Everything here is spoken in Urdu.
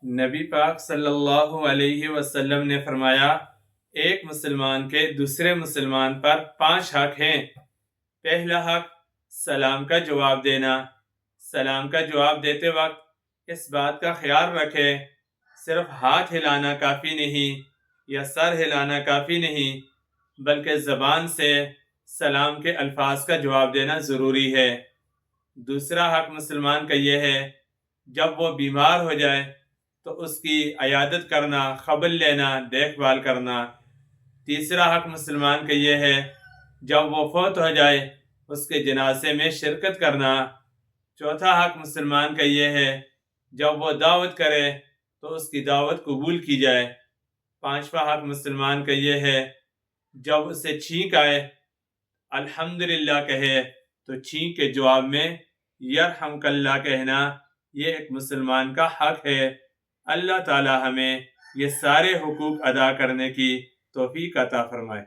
نبی پاک صلی اللہ علیہ وسلم نے فرمایا، ایک مسلمان کے دوسرے مسلمان پر 5 حق ہیں۔ پہلا حق سلام کا جواب دینا۔ سلام کا جواب دیتے وقت اس بات کا خیال رکھے صرف ہاتھ ہلانا کافی نہیں یا سر ہلانا کافی نہیں، بلکہ زبان سے سلام کے الفاظ کا جواب دینا ضروری ہے۔ دوسرا حق مسلمان کا یہ ہے، جب وہ بیمار ہو جائے تو اس کی عیادت کرنا، خبر لینا، دیکھ بھال کرنا۔ تیسرا حق مسلمان کا یہ ہے، جب وہ فوت ہو جائے اس کے جنازے میں شرکت کرنا۔ چوتھا حق مسلمان کا یہ ہے، جب وہ دعوت کرے تو اس کی دعوت قبول کی جائے۔ پانچواں حق مسلمان کا یہ ہے، جب اسے چھینک آئے الحمدللہ کہے تو چھینک کے جواب میں یرحمک اللہ کہنا، یہ ایک مسلمان کا حق ہے۔ اللہ تعالی ہمیں یہ سارے حقوق ادا کرنے کی توفیق عطا فرمائے۔